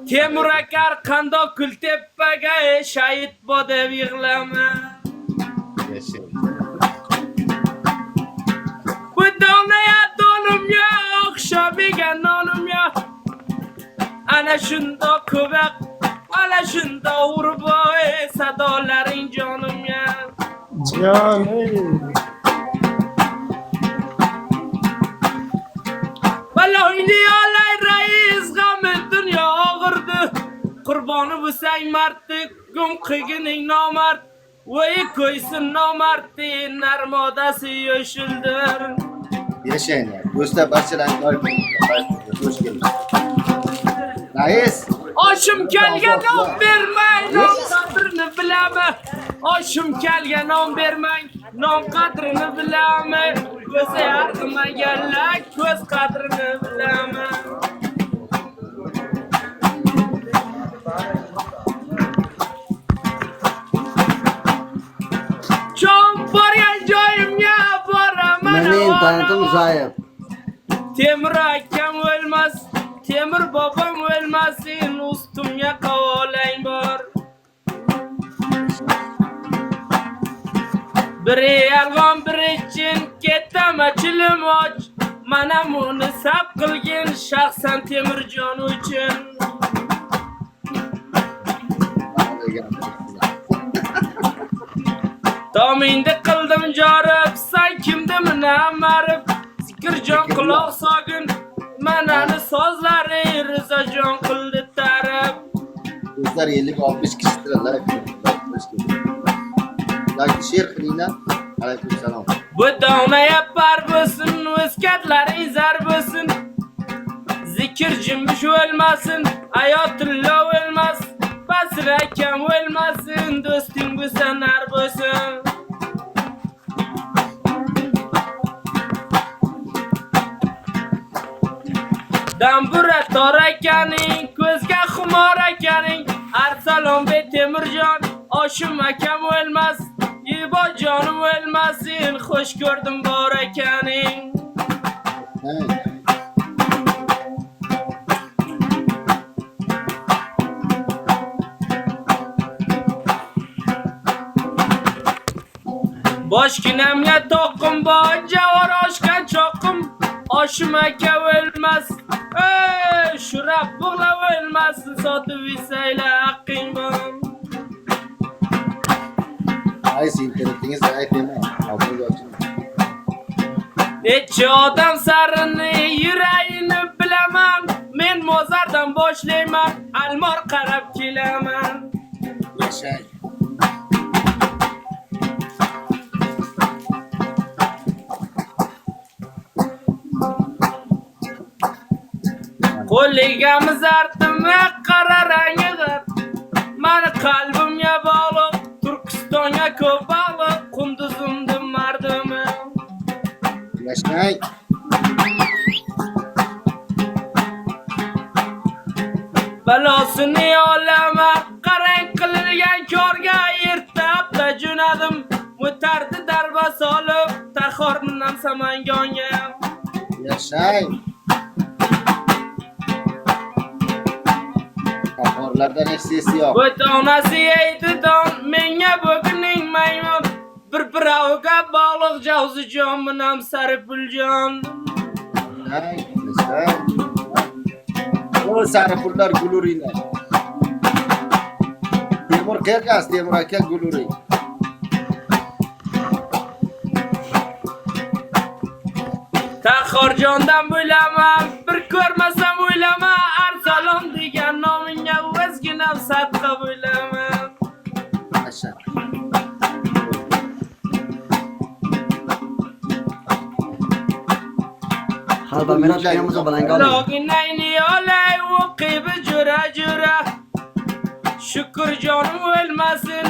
Temur akar qando kultepaga shahid bodib yig'lama. Yashang. Bu donaya donum yo'q, shabiga nonum yo'q. Ana shunda ko'baq, ana shunda urboy sadolaring jonim yo'q. Jonim. Vallahi alay rais g'ami dunyo og'irdi. Qurboni bo'lsang mardlik, gum qigining nomard. Voy ko'ysin nomardni narmodasi yo'shildir. Yashanglar. Do'stlar barchalarni doim xush kelibsiz. Rais. Oshim kelgan nom bermang, nom qadrini bilaman. Oshim kelgan nom bermang, nom qadrini bilaman. Ko'zi arg'imaganlar ko'z qadrini bilaman. Jon borgan joyimga boraman. Mening tanitim Zoyib. Temur akam o'lmas, Temur bobom o'lmasin, ustimga qavolang bor. Biri yalg'on, biri chin, ketama chilim och. Mana buni sab qilgin shaxsan Temurjon uchun. Tomingda qildim jorib, sen kimdimni amarib. Zikirjon quloq sogin, manani sozlari Rizojon qildi tarib. Do'stlar 50-60 kishidirlar. Yoki she'r qilinglar. Alaykum salom. Bu dona yapar bo'lsin, o'skatlaring zar bo'lsin. Zikr jimbish o'lmasin, hayotullo o'lmas. Basir akam o'lmasin, do'sting bo'lsa nar bo'lsin. Dambura tor akaning, ko'zga xumor akaning. Arsalon be Temurjon, oshim akam o'lmas. Ibojonim o'lmasin, xush ko'rdim bor akaning. Boshginamga toqim bor, javor oshgan choqim. Oshim aka o'lmas, shurab bug'lab o'lmasin, sotib yesaylar haqqing bor. Rais internetingiz zaif emas. Qabul oching. Necha odam sarini yuragini bilaman. Men mozardan boshlayman, almor qarab kelaman. Yashang. Qo'liga mizardim, qara rangidir. Mani qalbimga bog'liq, Turkistonga ko'p bog'liq, Qunduzimda mardim. Yashang. Balosini olaman, qarang qilgan korga ertabda jo'nadim. Mutardi darba solib, taxorminam Samangonga. Yashang. Qaforlardan eksesi yo'q. Bu donasi yeydi don, menga buguning maymun. Bir-birovga bog'liq Javzijon bilan Saripuljon. Yashang. O saripullar guluringlar. Temur kelgas, Temur aka guluring. Taxorjondan bo'laman, bir ko'rmasam o'ylama. Arsalon degan nomingga o'zginam sadqa bo'laman. Yashang. Halba men ochganimiz bilan qoling. Loginayni olay o'qib jura. Shukurjonim o'lmasin,